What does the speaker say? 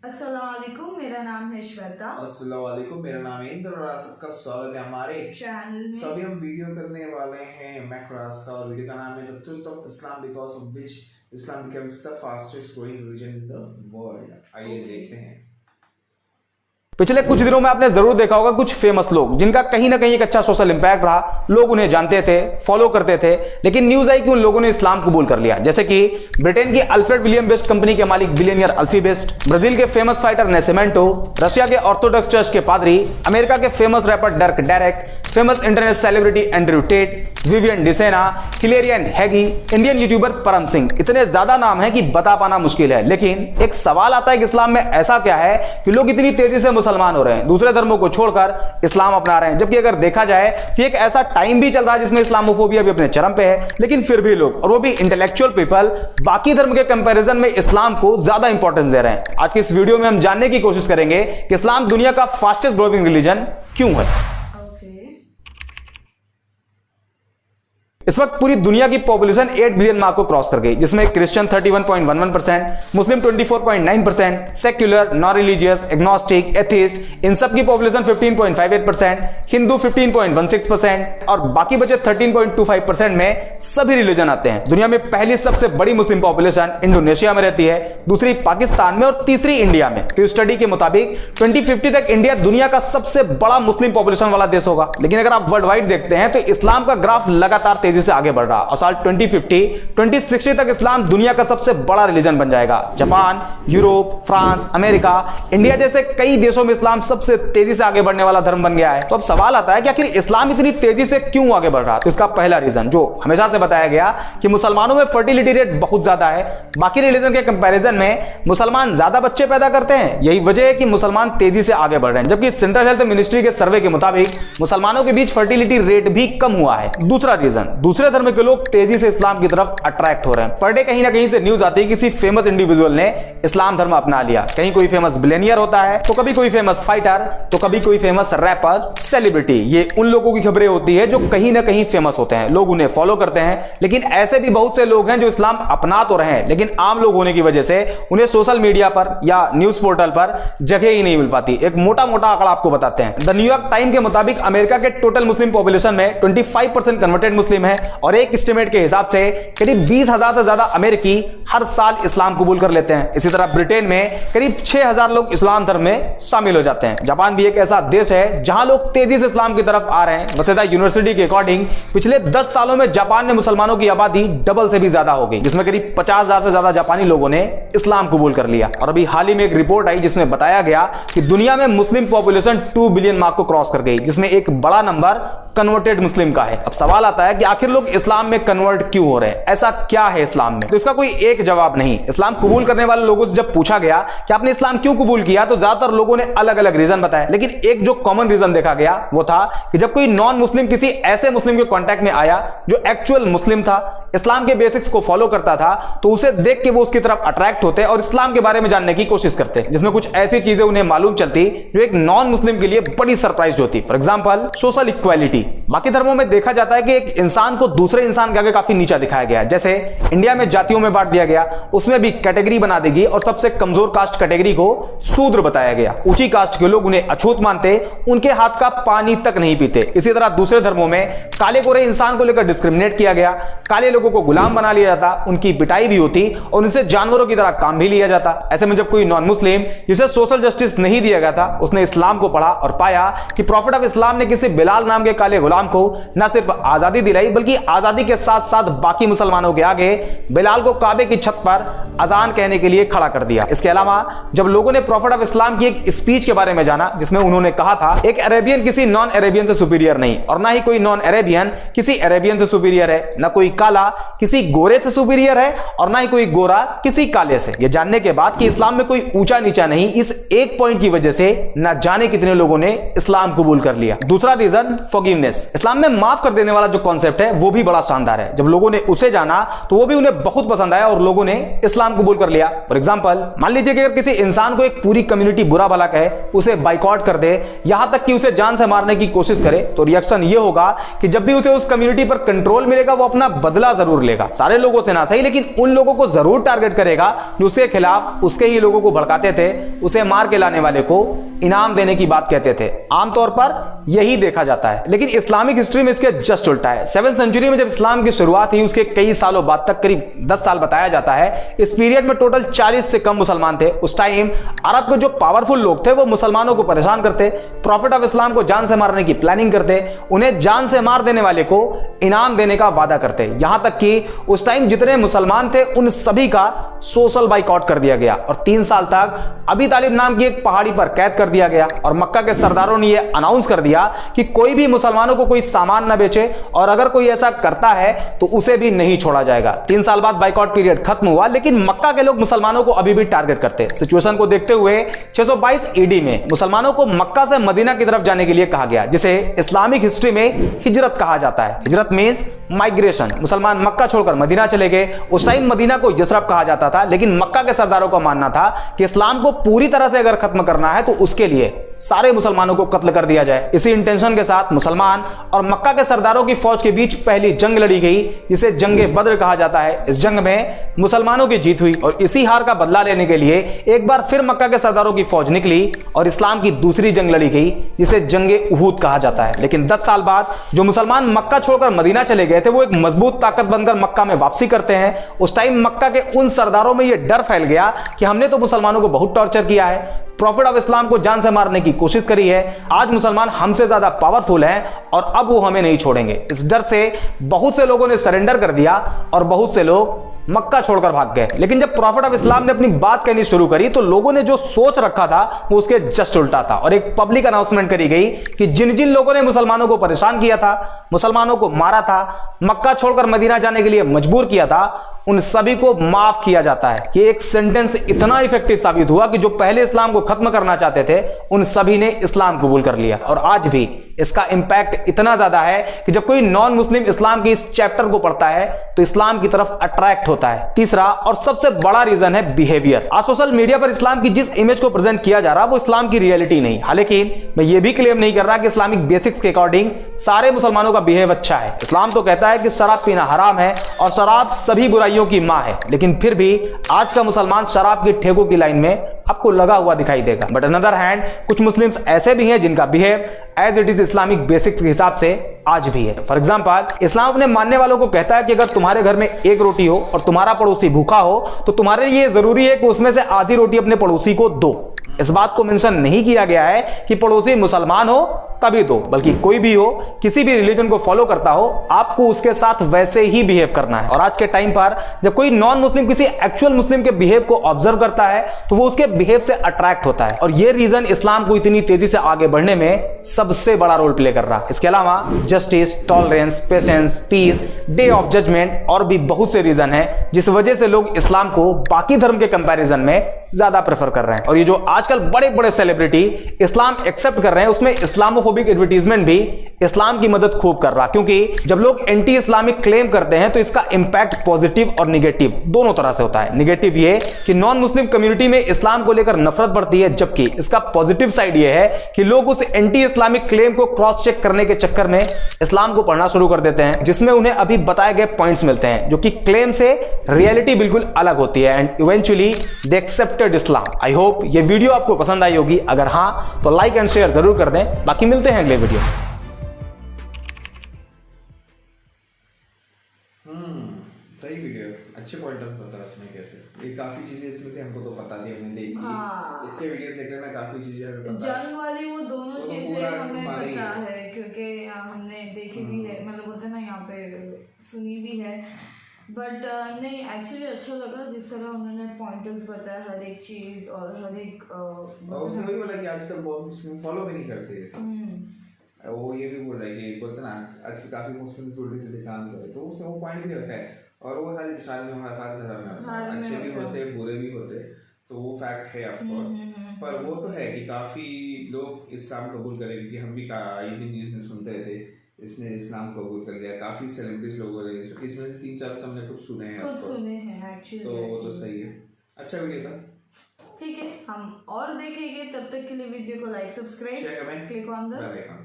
अस्सलामुअलैकुम, मेरा नाम है श्वेता। अस्सलामुअलैकुम, मेरा नाम है इंद्र और आप सबका स्वागत है हमारे चैनल में। अभी हम वीडियो करने वाले हैं मैक्रास का और वीडियो का नाम है the truth of Islam because of which Islam becomes the fastest growing religion in the world. आइए देखते हैं। पिछले कुछ दिनों में आपने जरूर देखा होगा कुछ फेमस लोग जिनका कहीं ना कहीं एक अच्छा सोशल इंपैक्ट रहा, लोग उन्हें जानते थे, फॉलो करते थे, लेकिन न्यूज आई कि उन लोगों ने इस्लाम कबूल कर लिया। जैसे कि ब्रिटेन की अल्फ्रेड विलियम बेस्ट कंपनी के मालिक बिलियनियर अल्फी बेस्ट, ब्राजील के फेमस फाइटर नेसेमेंटो, रशिया के ऑर्थोडॉक्स चर्च के पादरी, अमेरिका के famous rapper डर्क Derek, famous internet celebrity Andrew Tate, Vivian Dsena, हिलेरियन हैगी, इंडियन यूट्यूबर परम सिंह। इतने ज्यादा नाम है कि बता पाना मुश्किल है। लेकिन एक सवाल आता है कि इस्लाम में ऐसा क्या है कि लोग इतनी तेजी से मुसलमान हो रहे हैं, दूसरे धर्मों को छोड़कर इस्लाम अपना रहे हैं। जबकि अगर देखा जाए कि एक ऐसा टाइम भी चल रहा है जिसमें इस्लामोफोबिया भी अपने चरम पे है, लेकिन फिर भी लोग, और वो भी इंटेलेक्चुअल पीपल, बाकी धर्म के कंपैरिजन में इस्लाम को ज्यादा इंपॉर्टेंस दे रहे हैं। आज की इस वीडियो में हम जानने की कोशिश करेंगे कि इस्लाम दुनिया का फास्टेस्ट ग्रोइंग रिलीजन क्यों है। इस वक्त पूरी दुनिया की पॉपुलेशन 8 बिलियन मार्क को क्रॉस कर गई, जिसमें Christian 31.11%, Muslim 24.9%, secular, non religious, agnostic, atheist, इन सब की पॉपुलेशन 15.58%, हिंदू 15.16% और बाकी बचे 13.25% में सभी रिलीजन आते हैं। दुनिया में पहली सबसे बड़ी मुस्लिम पॉपुलेशन इंडोनेशिया में रहती है, दूसरी पाकिस्तान में और तीसरी इंडिया में। तो स्टडी के मुताबिक 2050 तक इंडिया दुनिया का सबसे बड़ा मुस्लिम पॉपुलेशन वाला देश होगा। लेकिन अगर आप वर्ल्ड वाइड देखते हैं तो इस्लाम का ग्राफ लगातार तेजी से आगे बढ़ रहा और साल 2060 तक इस्लाम दुनिया का सबसे बड़ा रिलीजन बन जाएगा। Japan, Europe, France, America, India जैसे कई देशों में इस्लाम सबसे तेजी से आगे बढ़ने वाला धर्म बन गया है। तो अब सवाल आता है कि आखिर इस्लाम इतनी तेजी से क्यों आगे बढ़ रहा है। तो इसका पहला रीजन जो हमेशा से बताया गया कि मुसलमानों में फर्टिलिटी रेट बहुत ज्यादा है, बाकी रिलीजन के कंपैरिजन में मुसलमान ज्यादा बच्चे पैदा करते हैं। यही वजह है कि मुसलमान तेजी से आगे बढ़ रहे हैं। जबकि सेंट्रल हेल्थ मिनिस्ट्री के सर्वे के मुताबिक मुसलमानों के बीच फर्टिलिटी रेट भी कम हुआ है। दूसरा रीजन, दूसरे धर्म के लोग तेजी से इस्लाम की तरफ अट्रैक्ट हो रहे हैं। पर डे कहीं ना कहीं से न्यूज आती है किसी फेमस इंडिविजुअल ने इस्लाम धर्म अपना लिया। कहीं कोई फेमस बिलियनियर होता है, तो कभी कोई फेमस फाइटर, तो कभी कोई फेमस रैपर, सेलिब्रिटी। ये उन लोगों की खबरें होती है जो कहीं ना कहीं फेमस होते हैं, लोग उन्हें फॉलो करते हैं। लेकिन ऐसे भी बहुत से लोग हैं जो इस्लाम अपना तो रहे हैं, लेकिन आम लोग होने की वजह से उन्हें सोशल मीडिया पर या न्यूज पोर्टल पर जगह ही नहीं मिल पाती। एक मोटा मोटा आंकड़ा आपको बताते हैं। द न्यूयॉर्क टाइम के मुताबिक अमेरिका के टोटल मुस्लिम पॉपुलेशन में 25% कन्वर्टेड मुस्लिम है और एक एस्टिमेट के हिसाब से करीब 20,000 से ज्यादा अमेरिकी हर साल इस्लाम कबूल कर लेते हैं। इसी तरह ब्रिटेन में करीब 6,000 लोग इस्लाम धर्म में शामिल हो जाते हैं। जापान भी एक ऐसा देश है जहां लोग तेजी से इस्लाम की तरफ आ रहे हैं। वसेदा यूनिवर्सिटी के अकॉर्डिंग पिछले 10 सालों में जापान में मुसलमानों की आबादी डबल से भी ज्यादा हो गई, जिसमें करीब 50,000 से ज्यादा जापानी लोगों ने इस्लाम कबूल कर लिया। और अभी हाल ही में एक रिपोर्ट आई जिसमें बताया गया कि दुनिया में मुस्लिम पॉपुलेशन 2 बिलियन मार्क को क्रॉस कर गई, जिसमें एक बड़ा नंबर कन्वर्टेड मुस्लिम का है। अब सवाल आता है कि आखिर लोग इस्लाम में कन्वर्ट क्यों हो रहे हैं, ऐसा क्या है इस्लाम में। तो इसका कोई एक जवाब नहीं। इस्लाम कबूल करने वाले लोगों से जब पूछा गया कि आपने इस्लाम क्यों कबूल किया, तो ज्यादातर लोगों ने अलग अलग रीजन बताए। लेकिन एक जो कॉमन रीजन देखा गया वो था कि जब कोई नॉन मुस्लिम किसी ऐसे मुस्लिम के कांटेक्ट में आया जो एक्चुअल मुस्लिम था, इस्लाम के बेसिक्स को फॉलो करता था, तो उसे देख के वो उसकी तरफ अट्रैक्ट होते और इस्लाम के बारे में जानने की कोशिश करते, जिसमें कुछ ऐसी चीजें उन्हें मालूम चलती जो एक नॉन मुस्लिम के लिए बड़ी सरप्राइज होती। For example social equality. बाकी धर्मों में देखा जाता है कि एक इंसान को दूसरे इंसान के आगे काफी नीचा दिखाया गया है। जैसे इंडिया में जातियों में बांट दिया गया, उसमें भी कैटेगरी बना देगी और सबसे कमजोर कास्ट कैटेगरी को शूद्र बताया गया। ऊंची कास्ट के लोग उन्हें अछूत मानते, उनके हाथ का पानी तक नहीं पीते। इसी तरह दूसरे धर्मों में काले गोरे इंसान को लेकर डिस्क्रिमिनेट किया गया, काले लोगों को गुलाम बना लिया जाता, उनकी पिटाई भी होती और उनसे जानवरों की तरह काम भी लिया जाता। ऐसे में जब कोई नॉन मुस्लिम जिसे सोशल जस्टिस नहीं दिया गया था, उसने इस्लाम को पढ़ा और पाया कि प्रॉफिट ऑफ इस्लाम ने किसी बिलाल नाम के काले गुलाम को न सिर्फ आजादी दिलाई, बल्कि आजादी के साथ साथ बाकी मुसलमानों के आगे बिलाल को काबे की छत पर अजान कहने के लिए खड़ा कर दिया। इसके अलावा जब लोगों ने प्रॉफिट ऑफ इस्लाम की एक स्पीच के बारे में जाना, जिसमें उन्होंने कहा था एक अरेबियन किसी नॉन अरेबियन से सुपीरियर नहीं, और ना ही कोई नॉन अरेबियन किसी अरेबियन से सुपीरियर है, ना कोई काला किसी गोरे से सुपीरियर है और ना ही कोई गोरा किसी काले से। यह जानने के बाद कि इस्लाम में कोई ऊंचा नीचा नहीं, इस एक पॉइंट की वजह से न जाने कितने लोगों ने इस्लाम कबूल कर लिया। दूसरा रीजन फॉरगिवनेस। फॉरगिवनेस, इस्लाम में माफ कर देने वाला जो कॉन्सेप्ट है वो भी बड़ा शानदार है। जब लोगों ने उसे जाना तो वो भी उन्हें बहुत पसंद आया और लोगों ने इस्लाम कबूल कर लिया। फॉर एग्जांपल, मान लीजिए कि अगर किसी इंसान को एक पूरी कम्युनिटी बुरा भला कहे, उसे बाइकआउट कर दे, यहां तक कि उसे जान से मारने की कोशिश करे, तो रिएक्शन ये होगा कि जब भी उसे उस कम्युनिटी पर कंट्रोल मिलेगा वो अपना बदला जरूर लेगा। सारे लोगों से ना सही, लेकिन उन लोगों को जरूर टारगेट करेगा जो उसके खिलाफ उसके ही लोगों को भड़काते थे, उसे मार के लाने वाले को इनाम देने की बात कहते थे। आमतौर पर यही देखा जाता है, लेकिन इस्लामिक हिस्ट्री में इसके जस्ट उल्टा है। 7th सेंचुरी में जब इस्लाम की शुरुआत हुई, उसके कई सालों बाद तक, करीब 10 साल बताया जाता है, इस पीरियड में टोटल 40 से कम मुसलमान थे। उस टाइम अरब के जो पावरफुल लोग थे वो मुसलमानों को परेशान करते, प्रॉफिट ऑफ इस्लाम को जान से मारने की प्लानिंग करते, उन्हें जान से मार देने वाले को इनाम देने का वादा करते। यहां तक कि उस टाइम जितने मुसलमान थे उन सभी का सोशल बाइकआउट कर दिया गया और 3 साल तक अबी तालिब नाम की एक पहाड़ी पर कैद कर दिया गया। और मक्का के सरदारों ने यह अनाउंस कर दिया कि कोई भी मुसलमानों को कोई सामान न बेचे और अगर कोई ऐसा करता है तो उसे भी नहीं छोड़ा जाएगा। 3 साल बाद बाइकआउट पीरियड खत्म हुआ, लेकिन मक्का के लोग मुसलमानों को अभी भी टारगेट करते। सिचुएशन को देखते हुए 622 ईडी में मुसलमानों को मक्का से मदीना की तरफ जाने के लिए कहा गया, जिसे इस्लामिक हिस्ट्री में हिजरत कहा जाता है। हिजरत मींस माइग्रेशन। मुसलमान मक्का छोड़कर मदीना चले गए। उस टाइम मदीना को यसरब कहा जाता था, लेकिन मक्का के सरदारों का मानना था कि इस्लाम को पूरी तरह से अगर खत्म करना है तो उसके लिए सारे मुसलमानों को कत्ल कर दिया जाए। इसी इंटेंशन के साथ मुसलमान और मक्का के सरदारों की फौज के बीच पहली जंग लड़ी गई, जिसे जंगे बद्र कहा जाता है। इस जंग में मुसलमानों की जीत हुई और इसी हार का बदला लेने के लिए एक बार फिर मक्का के सरदारों की फौज निकली और इस्लाम की दूसरी जंग लड़ी गई, जिसे जंगे उहूद कहा जाता है। लेकिन 10 साल बाद जो मुसलमान मक्का छोड़कर मदीना चले गए थे वो एक मजबूत ताकत बनकर मक्का में वापसी करते हैं। उस टाइम मक्का के उन सरदारों में यह डर फैल गया कि हमने तो मुसलमानों को बहुत टॉर्चर किया है, प्रॉफिट ऑफ इस्लाम को जान से मारने की कोशिश करी है, आज मुसलमान हमसे ज्यादा पावरफुल हैं और अब वो हमें नहीं छोड़ेंगे। इस डर से बहुत से लोगों ने सरेंडर कर दिया और बहुत से लोग मक्का छोड़कर भाग गए। लेकिन जब प्रॉफिट ऑफ इस्लाम ने अपनी बात कहनी शुरू करी तो लोगों ने जो सोच रखा था वो उसके जस्ट उल्टा था और एक पब्लिक अनाउंसमेंट करी गई कि जिन जिन लोगों ने मुसलमानों को परेशान किया था, मुसलमानों को मारा था, मक्का छोड़कर मदीना जाने के लिए मजबूर किया था, उन सभी को माफ किया जाता है। ये एक सेंटेंस इतना इफेक्टिव साबित हुआ कि जो पहले इस्लाम को खत्म करना चाहते थे उन सभी ने इस्लाम कबूल कर लिया। और आज भी इसका इंपैक्ट इतना ज्यादा है कि जब कोई नॉन मुस्लिम इस्लाम के इस चैप्टर को पढ़ता है तो इस्लाम की तरफ अट्रैक्ट होता है। तीसरा और सबसे बड़ा रीजन है बिहेवियर। आज सोशल मीडिया पर इस्लाम की जिस इमेज को प्रेजेंट किया जा रहा वो इस्लाम की रियलिटी नहीं। हालांकि मैं ये भी क्लेम नहीं कर रहा कि इस्लामिक बेसिक्स के अकॉर्डिंग सारे मुसलमानों का बिहेव अच्छा है। इस्लाम तो कहता है कि शराब पीना हराम है और शराब सभी बुराइयों की मां है, लेकिन फिर भी आज का मुसलमान शराब के ठेकों की लाइन में आपको लगा हुआ दिखाई देगा। बट अनदर हैंड कुछ मुस्लिम्स ऐसे भी हैं जिनका behave as it is Islamic basics के हिसाब से आज भी है। फॉर एग्जांपल, इस्लाम अपने मानने वालों को कहता है कि अगर तुम्हारे घर में एक रोटी हो और तुम्हारा पड़ोसी भूखा हो तो तुम्हारे लिए जरूरी है कि उसमें से आधी रोटी अपने पड़ोसी को दो। इस बात को मेंशन नहीं किया गया है कि पड़ोसी मुसलमान हो तभी दो, बल्कि कोई भी हो, किसी भी रिलीजन को फॉलो करता हो, आपको उसके साथ वैसे ही बिहेव करना है। और आज के टाइम पर जब कोई नॉन मुस्लिम किसी एक्चुअल मुस्लिम के बिहेव को ऑब्जर्व करता है तो वो उसके बिहेव से अट्रैक्ट होता है और ये रीजन इस्लाम को इतनी तेजी से आगे बढ़ने में सबसे बड़ा रोल प्ले कर रहा है। इसके अलावा justice, tolerance, patience, peace, day of judgement और भी बहुत से रीजन है जिस वजह से लोग इस्लाम को बाकी धर्म के कंपैरिजन में ज्यादा प्रेफर कर रहे हैं। और ये जो आजकल बड़े बड़े सेलिब्रिटी इस्लाम एक्सेप्ट कर रहे हैं उसमें इस्लामोफोबिक एडवर्टीजमेंट भी इस्लाम की मदद खूब कर रहा, क्योंकि जब लोग एंटी इस्लामिक क्लेम करते हैं तो इसका इंपैक्ट पॉजिटिव और निगेटिव दोनों तरह से होता है। निगेटिव ये कि नॉन मुस्लिम कम्युनिटी में इस्लाम को लेकर नफरत बढ़ती है, जबकि इसका पॉजिटिव साइड ये है कि लोग उस एंटी इस्लामिक क्लेम को क्रॉस चेक करने के चक्कर में इस्लाम को पढ़ना शुरू कर देते हैं, जिसमें उन्हें अभी बताए गए पॉइंट्स मिलते हैं जो कि क्लेम से रियलिटी बिल्कुल अलग होती है and eventually they accepted Islam. I hope ये वीडियो आपको पसंद आई होगी, अगर हाँ तो लाइक एंड शेयर जरूर कर दें। बाकी मिलते हैं अगले वीडियो। सही वीडियो, अच्छे पॉइंटर्स बता उसमें कैसे ये काफी चीजें इसमें से हमको तो पता थी, हमने देखी। हाँ। इतने वीडियोस देख लेना काफी चीजें हमें पता है। जंग वाली वो दोनों तो चीजें पूरा हमें हमारे ही पता है। है क्योंकि हमने देखी भी है, मतलब होता है ना यहाँ पे सुनी भी है। बट नहीं एक्चुअली अच्छा लगा जिस तरह उन्होंने पॉइंटर्स बताया हर एक चीज और हर एक और उसने वही बोला कि आजकल बहुत मुस्लिम फॉलो भी नहीं करते ये सब। वो ये भी बोल रहा है कि बोलते ना आज के काफी मुस्लिम उल्टे सीधे काम करे, तो उसने वो पॉइंट भी रखा है। और वो हर इंसान में हर धर्म में अच्छे भी होते हैं बुरे भी होते हैं, तो वो फैक्ट है ऑफ कोर्स। पर वो तो है कि काफी लोग इस्लाम कबूल करेंगे कि हम भी कई दिन सुनते रहते इसने इस्लाम कबूल कर लिया, काफ़ी सेलिब्रिटीज लोगों ने, इसमें से 3-4 तो हमने खुद सुने हैं, खुद सुने हैं एक्चुअली, तो वो तो सही है, अच्छा वीडियो था। ठीक है, हम और देखेंगे, तब तक के लिए वीडियो को like, subscribe, share, comment, click on the bell icon.